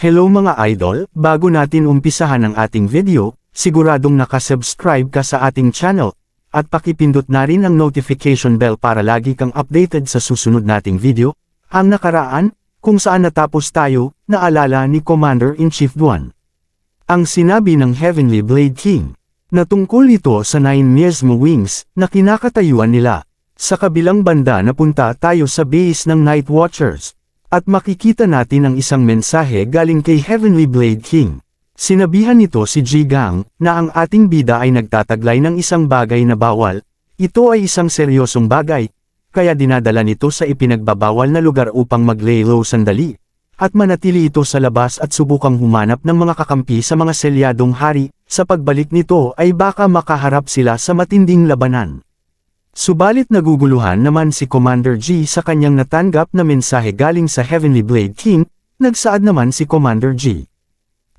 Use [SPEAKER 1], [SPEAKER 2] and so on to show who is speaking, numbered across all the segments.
[SPEAKER 1] Hello mga idol, bago natin umpisahan ang ating video, siguradong nakasubscribe ka sa ating channel, at pakipindot na rin ang notification bell para lagi kang updated sa susunod nating video. Ang nakaraan, kung saan natapos tayo, naalala ni Commander-in-Chief Duan ang sinabi ng Heavenly Blade King, na tungkol ito sa 9 Miasma Wings na kinakatayuan nila. Sa kabilang banda napunta tayo sa base ng Night Watchers, at makikita natin ang isang mensahe galing kay Heavenly Blade King. Sinabihan nito si Ji Gang na ang ating bida ay nagtataglay ng isang bagay na bawal. Ito ay isang seryosong bagay, kaya dinadala nito sa ipinagbabawal na lugar upang mag-lay low sandali, at manatili ito sa labas at subukang humanap ng mga kakampi sa mga selyadong hari. Sa pagbalik nito ay baka makaharap sila sa matinding labanan. Subalit naguguluhan naman si Commander G sa kanyang natanggap na mensahe galing sa Heavenly Blade King. Nagsaad naman si Commander G,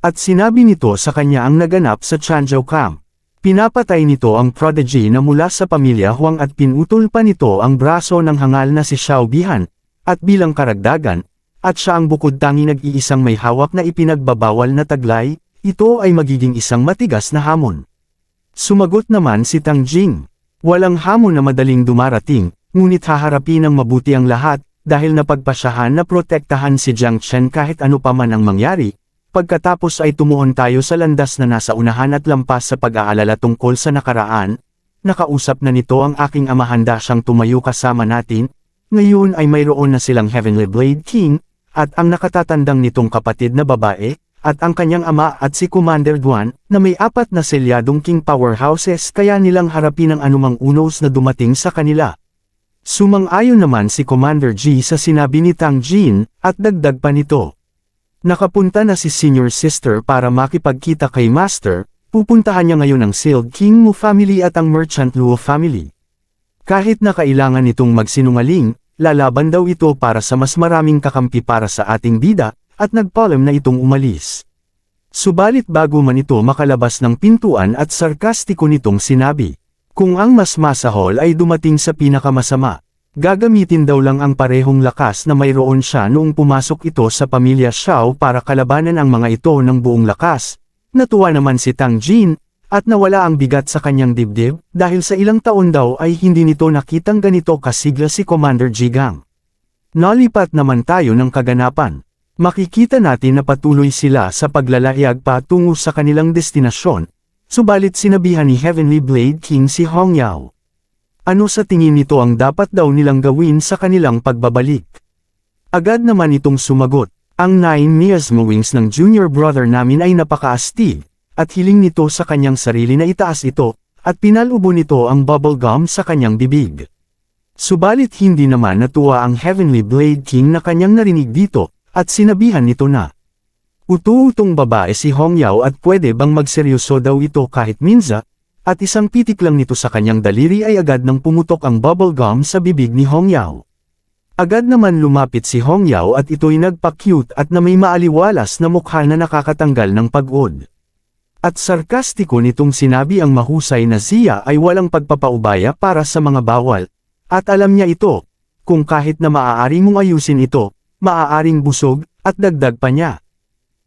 [SPEAKER 1] at sinabi nito sa kanya ang naganap sa Chanzhou Camp. Pinapatay nito ang prodigy na mula sa pamilya Huang at pinutol pa nito ang braso ng hangal na si Xiao Bihan, at bilang karagdagan, at siya ang bukod tangi nag-iisang may hawak na ipinagbabawal na taglay, ito ay magiging isang matigas na hamon. Sumagot naman si Tang Jing, walang hamon na madaling dumarating, ngunit haharapin ng mabuti ang lahat, dahil napagpasyahan na protektahan si Jiang Chen kahit ano pa man ang mangyari. Pagkatapos ay tumuon tayo sa landas na nasa unahan at lampas sa pag-aalala tungkol sa nakaraan. Nakausap na nito ang aking ama, handa siyang tumayo kasama natin. Ngayon ay mayroon na silang Heavenly Blade King, at ang nakatatandang nitong kapatid na babae, at ang kanyang ama at si Commander Duan, na may 4 na selyadong king powerhouses, kaya nilang harapin ang anumang unos na dumating sa kanila. Sumang-ayon naman si Commander G sa sinabi ni Tang Jin, at dagdag pa nito. Nakapunta na si Senior Sister para makipagkita kay Master, pupuntahan niya ngayon ang Sealed King Mu family at ang Merchant Luo family. Kahit na kailangan itong magsinungaling, lalaban daw ito para sa mas maraming kakampi para sa ating bida, at nagpaalam na itong umalis. Subalit bago man ito makalabas ng pintuan at sarkastiko nitong sinabi, kung ang mas masahol ay dumating sa pinakamasama, gagamitin daw lang ang parehong lakas na mayroon siya noong pumasok ito sa pamilya Xiao para kalabanan ang mga ito ng buong lakas. Natuwa naman si Tang Jin, at nawala ang bigat sa kanyang dibdib, dahil sa ilang taon daw ay hindi nito nakitang ganito kasigla si Commander Ji Gang. Nalipat naman tayo ng kaganapan. Makikita natin na patuloy sila sa paglalayag patungo sa kanilang destinasyon, subalit sinabihan ni Heavenly Blade King si Hong Yao. Ano sa tingin nito ang dapat daw nilang gawin sa kanilang pagbabalik? Agad naman itong sumagot, ang 9 Miasma Wings ng junior brother namin ay napakaastig, at hiling nito sa kanyang sarili na itaas ito, at pinalubo nito ang bubble gum sa kanyang bibig. Subalit hindi naman natuwa ang Heavenly Blade King na kanyang narinig dito, at sinabihan nito na utu-utong babae si Hong Yao at pwede bang magseryoso daw ito kahit minsan, at isang pitik lang nito sa kanyang daliri ay agad nang pumutok ang bubble gum sa bibig ni Hong Yao. Agad naman lumapit si Hong Yao at ito'y nagpa-cute at na may maaliwalas na mukha na nakakatanggal ng pagod. At sarkastiko nitong sinabi ang mahusay na siya ay walang pagpapaubaya para sa mga bawal, at alam niya ito, kung kahit na maaari mong ayusin ito, maaaring busog, at dagdag pa niya.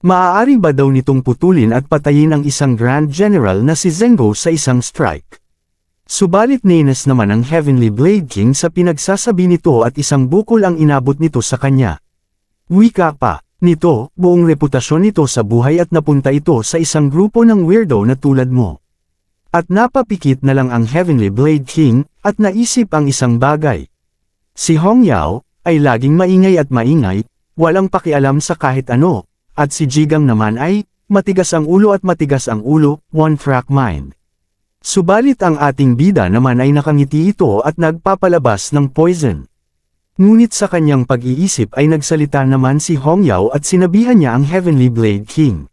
[SPEAKER 1] Maaari ba daw nitong putulin at patayin ang isang Grand General na si Zenggo sa isang strike? Subalit nainis naman ang Heavenly Blade King sa pinagsasabi nito at isang bukol ang inabot nito sa kanya. Wika pa nito, buong reputasyon nito sa buhay at napunta ito sa isang grupo ng weirdo na tulad mo. At napapikit na lang ang Heavenly Blade King, at naisip ang isang bagay. Si Hong Yao ay laging maingay at maingay, walang pakialam sa kahit ano, at si Ji Gang naman ay matigas ang ulo at matigas ang ulo, one track mind. Subalit ang ating bida naman ay nakangiti ito at nagpapalabas ng poison. Ngunit sa kanyang pag-iisip ay nagsalita naman si Hong Yao at sinabihan niya ang Heavenly Blade King.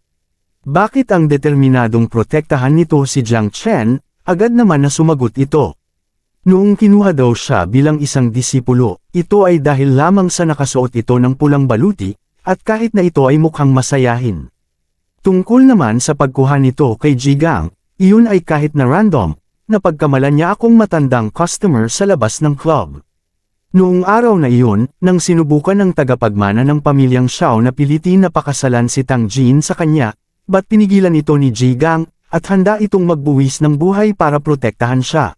[SPEAKER 1] Bakit ang determinadong protektahan nito si Jiang Chen? Agad naman na sumagot ito. Noong kinuha daw siya bilang isang disipulo, ito ay dahil lamang sa nakasuot ito ng pulang baluti, at kahit na ito ay mukhang masayahin. Tungkol naman sa pagkuha nito kay Ji Gang, iyon ay kahit na random, napagkamalan niya akong matandang customer sa labas ng club. Noong araw na iyon, nang sinubukan ng tagapagmana ng pamilyang Xiao na pilitin na pakasalan si Tang Jin sa kanya, ba't pinigilan ito ni Ji Gang, at handa itong magbuwis ng buhay para protektahan siya.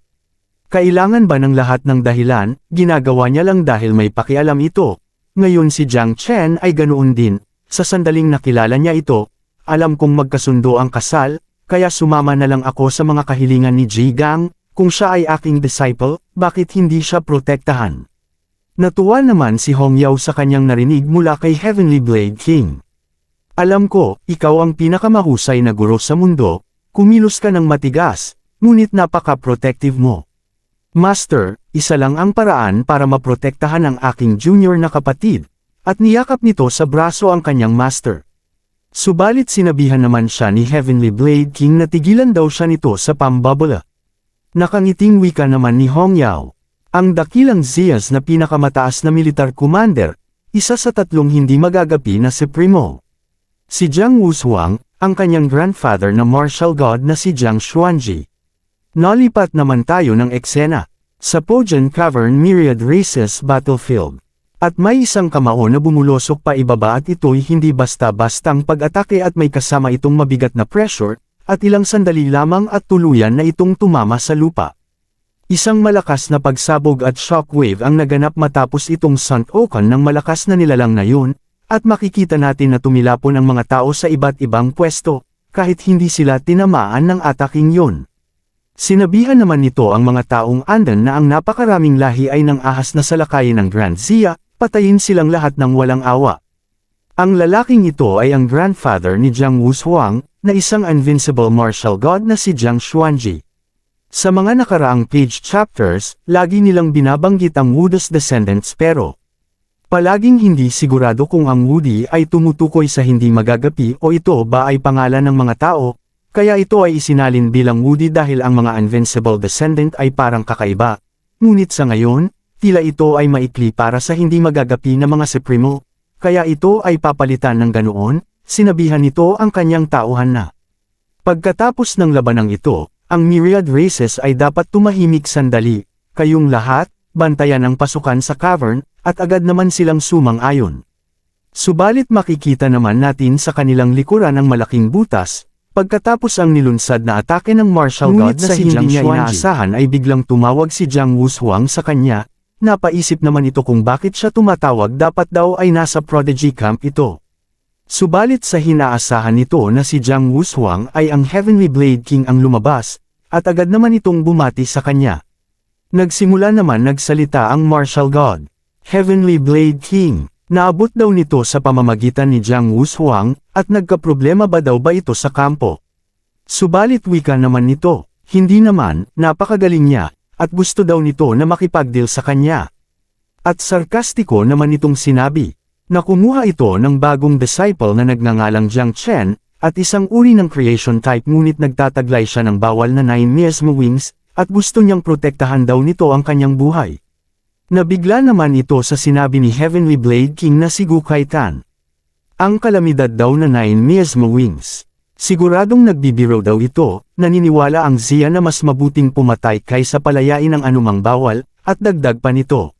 [SPEAKER 1] Kailangan ba ng lahat ng dahilan, ginagawa niya lang dahil may pakialam ito. Ngayon si Jiang Chen ay ganoon din, sa sandaling nakilala niya ito, alam kong magkasundo ang kasal, kaya sumama na lang ako sa mga kahilingan ni Ji Gang, kung siya ay aking disciple, bakit hindi siya protektahan? Natuwa naman si Hong Yao sa kanyang narinig mula kay Heavenly Blade King. Alam ko, ikaw ang pinakamahusay na guro sa mundo, kumilos ka ng matigas, ngunit napaka-protective mo. Master, isa lang ang paraan para maprotektahan ang aking junior na kapatid, at niyakap nito sa braso ang kanyang master. Subalit sinabihan naman siya ni Heavenly Blade King na tigilan daw siya nito sa pambabala. Nakangiting wika naman ni Hong Yao. Ang dakilang Ziyas na pinakamataas na militar commander, isa sa tatlong hindi magagapi na Supremo. Si Jiang Wushuang, ang kanyang grandfather na martial god na si Jiang Xuanji. Nalipat naman tayo ng eksena. Sa Pojan Cavern Myriad Races Battlefield. At may isang kamao na bumulosok pa ibaba at ito'y hindi basta-bastang pag-atake at may kasama itong mabigat na pressure, at ilang sandali lamang at tuluyan na itong tumama sa lupa. Isang malakas na pagsabog at shockwave ang naganap matapos itong suntokan ng malakas na nilalang na yun, at makikita natin na tumilapon ang mga tao sa iba't ibang pwesto, kahit hindi sila tinamaan ng ataking yun. Sinabihan naman nito ang mga taong andan na ang napakaraming lahi ay nang ahas na salakayin ng Grand Zia, patayin silang lahat ng walang awa. Ang lalaking ito ay ang grandfather ni Jiang Wushuang, na isang invincible martial god na si Jiang Xuanji. Sa mga nakaraang page chapters, lagi nilang binabanggit ang Wuda's descendants pero palaging hindi sigurado kung ang Wudi ay tumutukoy sa hindi magagapi o ito ba ay pangalan ng mga tao, kaya ito ay isinalin bilang Wudi dahil ang mga invincible descendant ay parang kakaiba. Ngunit sa ngayon, tila ito ay maikli para sa hindi magagapi na mga Supremo, kaya ito ay papalitan ng ganoon, sinabihan nito ang kanyang tauhan na. Pagkatapos ng labanang ito, ang myriad races ay dapat tumahimik sandali, kayong lahat, bantayan ang pasukan sa cavern, at agad naman silang sumang-ayon. Subalit makikita naman natin sa kanilang likuran ang malaking butas, pagkatapos ang nilunsad na atake ng martial god na si Jiang Xuanji. Ngunit sa hindi niya inaasahan ay biglang tumawag si Jiang Wushuang sa kanya, napaisip naman ito kung bakit siya tumatawag dapat daw ay nasa prodigy camp ito. Subalit sa hinaasahan nito na si Jiang Wushuang ay ang Heavenly Blade King ang lumabas, at agad naman itong bumati sa kanya. Nagsimula naman nagsalita ang martial god. Heavenly Blade King, naabot daw nito sa pamamagitan ni Jiang Wushuang, at nagkaproblema ba daw ba ito sa kampo? Subalit wika naman nito, hindi naman, napakagaling niya, at gusto daw nito na makipagdeal sa kanya. At sarkastiko naman itong sinabi, na kumuha ito ng bagong disciple na nagngangalang Jiang Chen, at isang uri ng creation type ngunit nagtataglay siya ng bawal na 9 miasma wings, at gusto niyang protektahan daw nito ang kanyang buhay. Nabigla naman ito sa sinabi ni Heavenly Blade King na si Gu Kaitan. Ang kalamidad daw na 9 miasma wings. Siguradong nagbibiro daw ito, naniniwala ang Zia na mas mabuting pumatay kaysa palayain ang anumang bawal, at dagdag pa nito.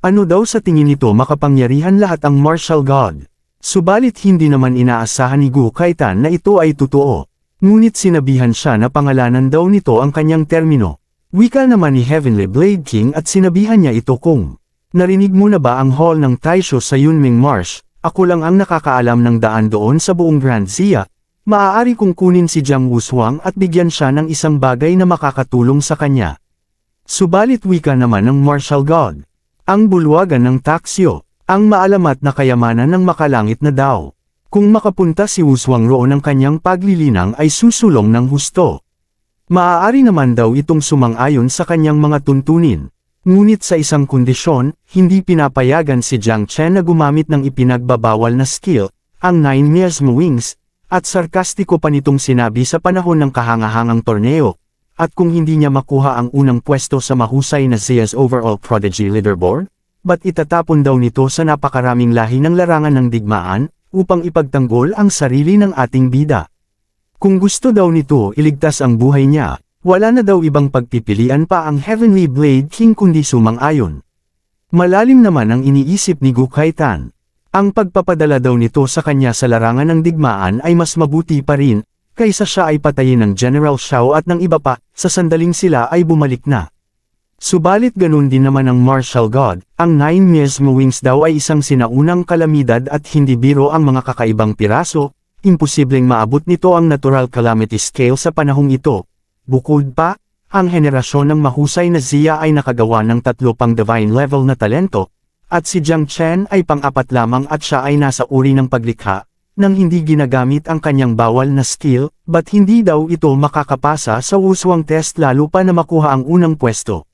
[SPEAKER 1] Ano daw sa tingin nito makapangyarihan lahat ang martial god? Subalit hindi naman inaasahan ni Gu Kaitan na ito ay totoo. Ngunit sinabihan siya na pangalanan daw nito ang kanyang termino. Wika naman ni Heavenly Blade King at sinabihan niya ito kung, narinig mo na ba ang hall ng Taisho sa Yunming Marsh? Ako lang ang nakakaalam ng daan doon sa buong Grand Zia. Maaari kong kunin si Jiang Wushuang at bigyan siya ng isang bagay na makakatulong sa kanya. Subalit wika naman ng martial god. Ang bulwagan ng Taksyo, ang maalamat na kayamanan ng makalangit na daw. Kung makapunta si Wushuang roon ng kanyang paglilinang ay susulong ng husto. Maaari naman daw itong sumang-ayon sa kanyang mga tuntunin. Ngunit sa isang kondisyon, hindi pinapayagan si Jiang Chen na gumamit ng ipinagbabawal na skill, ang 9 miasma wings, at sarkastiko pa nitong sinabi sa panahon ng kahangahangang torneo. At kung hindi niya makuha ang unang pwesto sa mahusay na Zia's overall prodigy leaderboard, ba't itatapon daw nito sa napakaraming lahi ng larangan ng digmaan, upang ipagtanggol ang sarili ng ating bida? Kung gusto daw nito iligtas ang buhay niya, wala na daw ibang pagpipilian pa ang Heavenly Blade King kundi sumang-ayon. Malalim naman ang iniisip ni Gu Kaitan. Ang pagpapadala daw nito sa kanya sa larangan ng digmaan ay mas mabuti pa rin, kaysa siya ay patayin ng General Xiao at ng iba pa, sa sandaling sila ay bumalik na. Subalit ganun din naman ang martial god, ang Nine Miasma Wings daw ay isang sinaunang kalamidad at hindi biro ang mga kakaibang piraso, imposibleng maabot nito ang natural calamity scale sa panahong ito. Bukod pa, ang henerasyon ng mahusay na Xia ay nakagawa ng 3 pang divine level na talento, at si Jiang Chen ay pang-4 lamang at siya ay nasa uri ng paglikha, nang hindi ginagamit ang kanyang bawal na skill, ba't hindi daw ito makakapasa sa wuswang test lalo pa na makuha ang unang pwesto.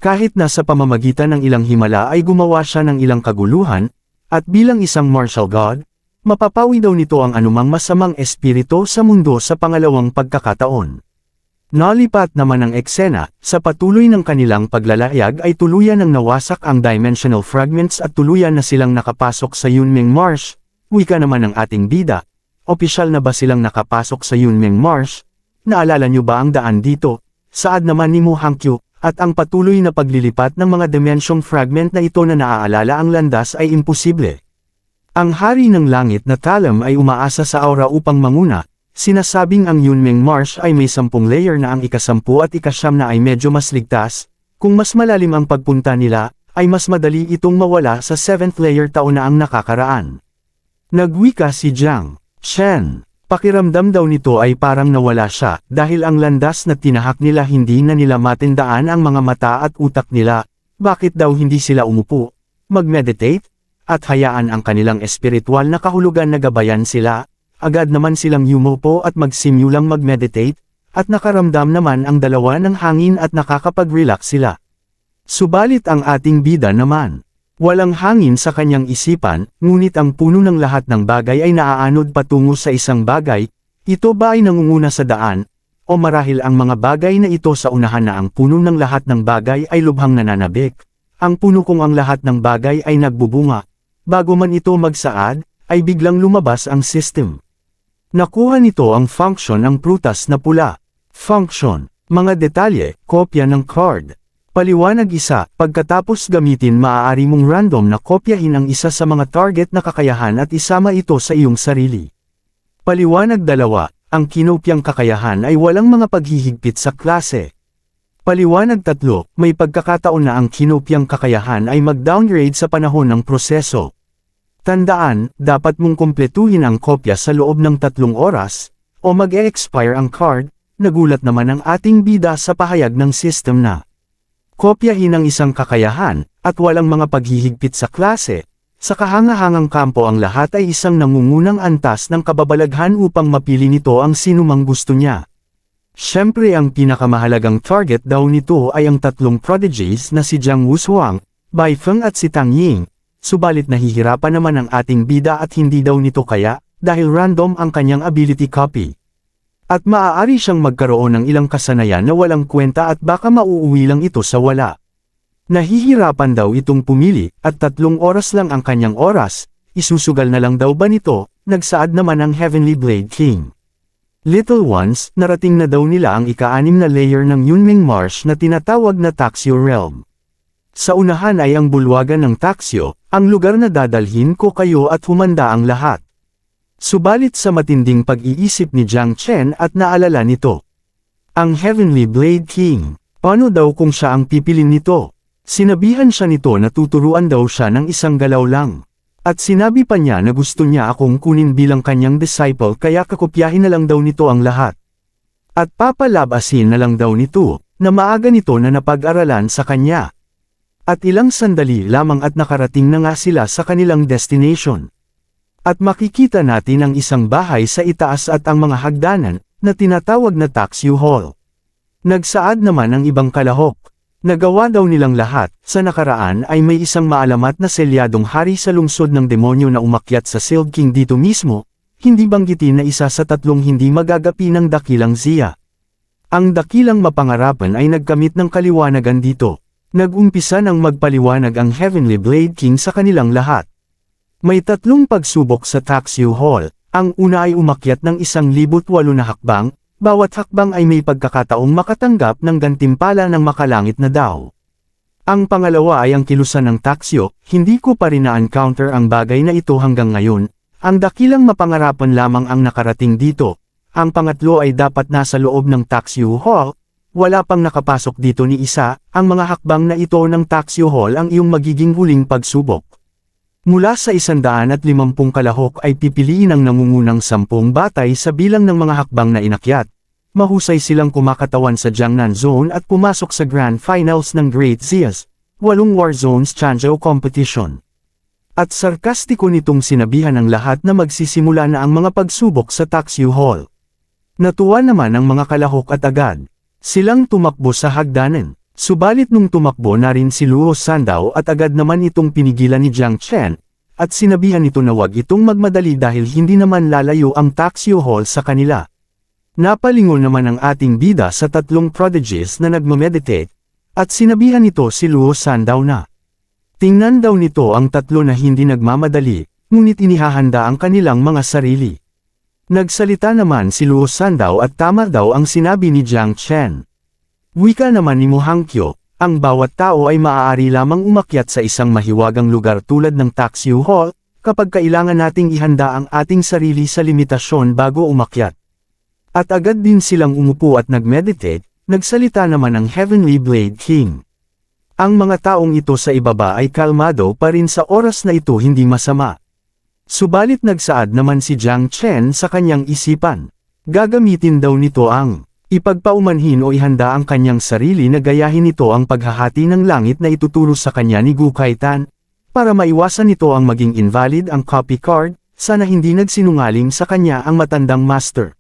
[SPEAKER 1] Kahit na sa pamamagitan ng ilang himala ay gumawa siya ng ilang kaguluhan, at bilang isang martial god, mapapawi daw nito ang anumang masamang espiritu sa mundo sa pangalawang pagkakataon. Nalipat naman ang eksena, sa patuloy ng kanilang paglalayag ay tuluyan ng nawasak ang dimensional fragments at tuluyan na silang nakapasok sa Yunming Marsh, wika naman ng ating bida. Opisyal na ba silang nakapasok sa Yunming Marsh? Naalala nyo ba ang daan dito? Saad naman ni Mu Hangqiu, at ang patuloy na paglilipat ng mga dimension fragment na ito na naaalala ang landas ay imposible. Ang hari ng langit na Talam ay umaasa sa aura upang manguna. Sinasabing ang Yunming Marsh ay may 10 layer na ang ika-10 at ika-9 na ay medyo mas ligtas, kung mas malalim ang pagpunta nila, ay mas madali itong mawala sa 7th layer taon na ang nakakaraan. Nagwika si Jiang Chen. Pakiramdam daw nito ay parang nawala siya, dahil ang landas na tinahak nila hindi na nila matindaan ang mga mata at utak nila. Bakit daw hindi sila umupo, mag-meditate, at hayaan ang kanilang espiritual na kahulugan na gabayan sila? Agad naman silang yumupo at magsimulang mag-meditate, at nakaramdam naman ang dalawa ng hangin at nakakapag-relax sila. Subalit ang ating bida naman, walang hangin sa kanyang isipan, ngunit ang puno ng lahat ng bagay ay naaanod patungo sa isang bagay. Ito ba ay nangunguna sa daan, o marahil ang mga bagay na ito sa unahan na ang puno ng lahat ng bagay ay lubhang nananabik? Ang puno kung ang lahat ng bagay ay nagbubunga, bago man ito magsaad, ay biglang lumabas ang system. Nakuha nito ang function ng prutas na pula. Function, mga detalye, kopya ng card. Paliwanag 1, pagkatapos gamitin maaari mong random na kopyahin ang isa sa mga target na kakayahan at isama ito sa iyong sarili. Paliwanag 2, ang kinopyang kakayahan ay walang mga paghihigpit sa klase. Paliwanag 3, may pagkakataon na ang kinopyang kakayahan ay mag-downgrade sa panahon ng proseso. Tandaan, dapat mong kumpletuhin ang kopya sa loob ng 3 oras, o mag-e-expire ang card. Nagulat naman ang ating bida sa pahayag ng system na kopyahin ang isang kakayahan, at walang mga paghihigpit sa klase. Sa kahangahangang kampo ang lahat ay isang nangungunang antas ng kababalaghan upang mapili nito ang sinumang gusto niya. Siyempre ang pinakamahalagang target daw nito ay ang 3 prodigies na si Jiang Wushuang, Bai Feng at si Tang Ying. Subalit nahihirapan naman ang ating bida at hindi daw nito kaya, dahil random ang kanyang ability copy. At maaari siyang magkaroon ng ilang kasanayan na walang kwenta at baka mauuwi lang ito sa wala. Nahihirapan daw itong pumili, at 3 oras lang ang kanyang oras, isusugal na lang daw ba nito? Nagsaad naman ang Heavenly Blade King. Little ones, narating na daw nila ang ika-6 na layer ng Yunming Marsh na tinatawag na Taxio Realm. Sa unahan ay ang bulwagan ng Taxio, ang lugar na dadalhin ko kayo at humanda ang lahat. Subalit sa matinding pag-iisip ni Jiang Chen at naalala nito ang Heavenly Blade King, paano daw kung siya ang pipilin nito? Sinabihan siya nito na tuturuan daw siya ng isang galaw lang. At sinabi pa niya na gusto niya akong kunin bilang kanyang disciple kaya kakopyahin na lang daw nito ang lahat. At papalabasin na lang daw nito, na maaga nito na napag-aralan sa kanya. At ilang sandali lamang at nakarating na nga sila sa kanilang destination. At makikita natin ang isang bahay sa itaas at ang mga hagdanan, na tinatawag na Taxio Hall. Nagsaad naman ang ibang kalahok. Nagawa daw nilang lahat. Sa nakaraan ay may isang maalamat na selyadong hari sa lungsod ng demonyo na umakyat sa Sealed King dito mismo, hindi banggitin na isa sa 3 hindi magagapi ng dakilang Xia. Ang dakilang mapangarapan ay nagkamit ng kaliwanagan dito. Nag-umpisa ng magpaliwanag ang Heavenly Blade King sa kanilang lahat. May 3 pagsubok sa Taxio Hall. Ang una ay umakyat ng 1,008 na hakbang, bawat hakbang ay may pagkakataong makatanggap ng gantimpala ng makalangit na daw. Ang pangalawa ay ang kilusan ng Taxio, hindi ko pa rin na-encounter ang bagay na ito hanggang ngayon, ang dakilang mapangarapan lamang ang nakarating dito. Ang pangatlo ay dapat nasa loob ng Taxio Hall, wala pang nakapasok dito ni isa, ang mga hakbang na ito ng Taxio Hall ang iyong magiging huling pagsubok. Mula sa 150 kalahok ay pipiliin ang nangungunang 10 batay sa bilang ng mga hakbang na inakyat. Mahusay silang kumakatawan sa Jiangnan Zone at pumasok sa Grand Finals ng Great Zias, 8 War Zones Changzhou Competition. At sarkastiko nitong sinabihan ng lahat na magsisimula na ang mga pagsubok sa Taxio Hall. Natuwa naman ang mga kalahok at agad silang tumakbo sa hagdanan. Subalit nung tumakbo na rin si Luo Sandow at agad naman itong pinigilan ni Jiang Chen, at sinabihan ito na wag itong magmadali dahil hindi naman lalayo ang Taxio Hall sa kanila. Napalingon naman ang ating bida sa 3 prodigies na nagmameditate, at sinabihan nito si Luo Sandow na tingnan daw nito ang 3 na hindi nagmamadali, ngunit inihahanda ang kanilang mga sarili. Nagsalita naman si Luo Sandow at tama daw ang sinabi ni Jiang Chen. Wika naman ni Mu Hangqiu, ang bawat tao ay maaari lamang umakyat sa isang mahiwagang lugar tulad ng Taxio Hall, kapag kailangan nating ihanda ang ating sarili sa limitasyon bago umakyat. At agad din silang umupo at nagmeditate, nagsalita naman ang Heavenly Blade King. Ang mga taong ito sa ibaba ay kalmado pa rin sa oras na ito hindi masama. Subalit nagsaad naman si Jiang Chen sa kanyang isipan. Gagamitin daw nito ang ipagpaumanhin o ihanda ang kanyang sarili na gayahin nito ang paghahati ng langit na ituturo sa kanya ni Gu Kaitan, para maiwasan nito ang maging invalid ang copy card, sana hindi nagsinungaling sa kanya ang matandang master.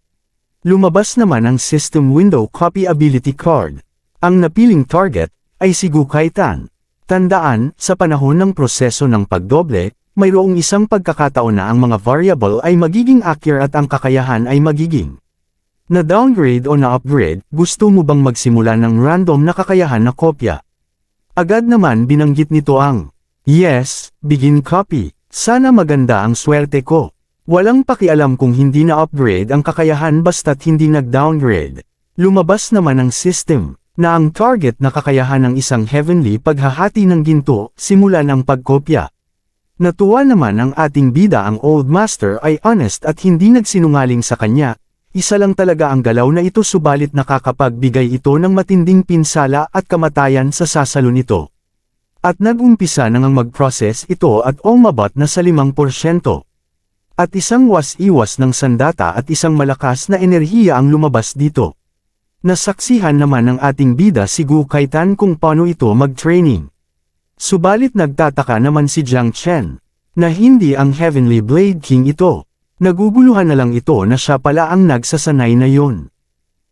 [SPEAKER 1] Lumabas naman ang System Window Copy Ability Card. Ang napiling target ay si Gu Kaitan. Tandaan, sa panahon ng proseso ng pagdoble, mayroong isang pagkakataon na ang mga variable ay magiging accurate at ang kakayahan ay magiging na-downgrade o na-upgrade. Gusto mo bang magsimula ng random na kakayahan na kopya? Agad naman binanggit nito ang yes, begin copy. Sana maganda ang swerte ko. Walang pakialam kung hindi na-upgrade ang kakayahan basta't hindi nag-downgrade. Lumabas naman ang system na ang target na kakayahan ng isang heavenly paghahati ng ginto, simulan ang pagkopya. Natuwa naman ang ating bida, ang Old Master ay honest at hindi nagsinungaling sa kanya, isa lang talaga ang galaw na ito subalit nakakapagbigay ito ng matinding pinsala at kamatayan sa sasalo nito. At nag-umpisa nang mag-process ito at umabot na sa 5%. At isang was-iwas ng sandata at isang malakas na enerhiya ang lumabas dito. Nasaksihan naman ng ating bida si Gu Kaitan kung paano ito mag-training. Subalit nagtataka naman si Jiang Chen, na hindi ang Heavenly Blade King ito. Naguguluhan na lang ito na siya pala ang nagsasanay na yon.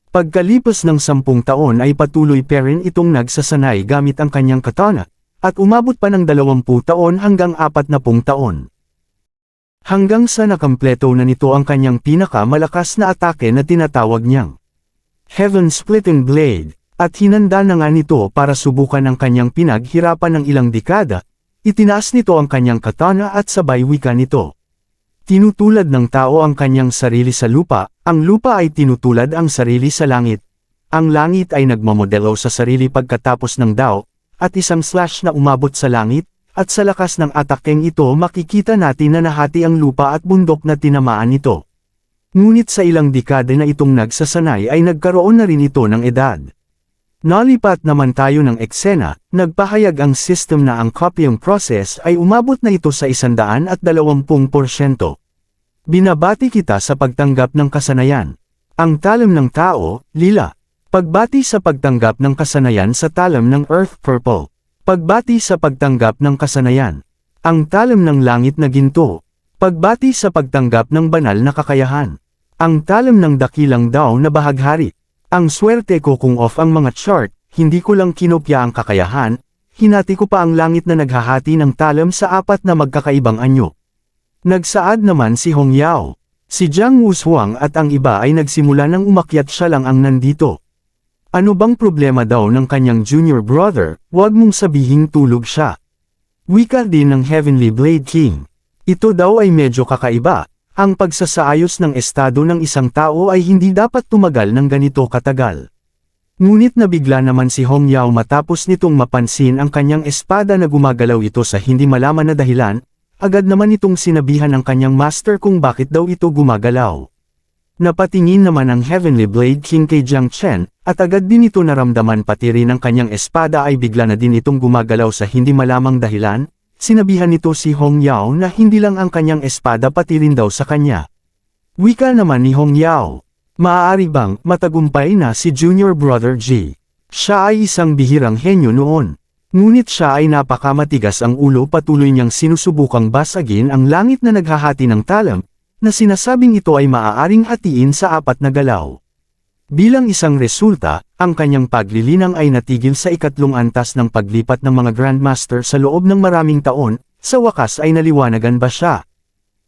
[SPEAKER 1] Pagkalipas ng 10 taon ay patuloy pa rin itong nagsasanay gamit ang kanyang katana, at umabot pa ng 20 taon hanggang 40 taon. Hanggang sa nakampleto na nito ang kanyang pinakamalakas na atake na tinatawag niyang Heaven Splitting Blade. At hinanda na nga nito para subukan ang kanyang pinaghirapan ng ilang dekada, itinaas nito ang kanyang katana at sabay wika nito. Tinutulad ng tao ang kanyang sarili sa lupa, ang lupa ay tinutulad ang sarili sa langit. Ang langit ay nagmamodelo sa sarili pagkatapos ng Dao, at isang slash na umabot sa langit, at sa lakas ng atakeng ito makikita natin na nahati ang lupa at bundok na tinamaan nito. Ngunit sa ilang dekada na itong nagsasanay ay nagkaroon na rin ito ng edad. Nalipat naman tayo ng eksena, nagpahayag ang system na ang copying process ay umabot na ito sa 120%. Binabati kita sa pagtanggap ng kasanayan. Ang talam ng tao, lila. Pagbati sa pagtanggap ng kasanayan sa talam ng Earth Purple. Pagbati sa pagtanggap ng kasanayan. Ang talam ng langit na ginto. Pagbati sa pagtanggap ng banal na kakayahan. Ang talam ng dakilang Dao na bahaghari. Ang swerte ko kung off ang mga chart, hindi ko lang kinopya ang kakayahan, hinati ko pa ang langit na naghahati ng talam sa 4 na magkakaibang anyo. Nagsaad naman si Hong Yao. Si Jiang Wushuang at ang iba ay nagsimula nang umakyat, siya lang ang nandito. Ano bang problema daw ng kanyang junior brother, wag mong sabihing tulog siya. Wika din ng Heavenly Blade King. Ito daw ay medyo kakaiba. Ang pagsasaayos ng estado ng isang tao ay hindi dapat tumagal ng ganito katagal. Ngunit nabigla naman si Hong Yao matapos nitong mapansin ang kanyang espada na gumagalaw ito sa hindi malaman na dahilan, agad naman itong sinabihan ng kanyang master kung bakit daw ito gumagalaw. Napatingin naman ang Heavenly Blade King kay Jiang Chen, at agad din ito naramdaman pati rin ang kanyang espada ay bigla na din itong gumagalaw sa hindi malamang dahilan, sinabihan nito si Hong Yao na hindi lang ang kanyang espada pati rin daw sa kanya. Wika naman ni Hong Yao, maaari bang matagumpay na si Junior Brother G? Siya ay isang bihirang henyo noon. Ngunit siya ay napakamatigas ang ulo, patuloy niyang sinusubukang basagin ang langit na naghahati ng talam, na sinasabing ito ay maaaring hatiin sa 4 na galaw. Bilang isang resulta, ang kanyang paglilinang ay natigil sa 3 antas ng paglipat ng mga Grandmaster sa loob ng maraming taon, sa wakas ay naliwanagan ba siya?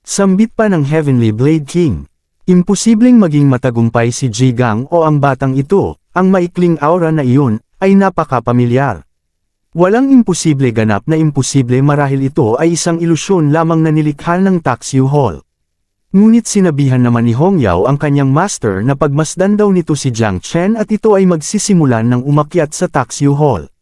[SPEAKER 1] Sambit pa ng Heavenly Blade King. Imposibleng maging matagumpay si Ji Gang o ang batang ito, ang maikling aura na iyon, ay napakapamilyar. Walang imposible, ganap na imposible, marahil ito ay isang ilusyon lamang na nilikha ng Taxiu Hall. Ngunit sinabihan naman ni Hong Yao ang kanyang master na pagmasdan daw nito si Jiang Chen at ito ay magsisimulan ng umakyat sa Taxiu Hall.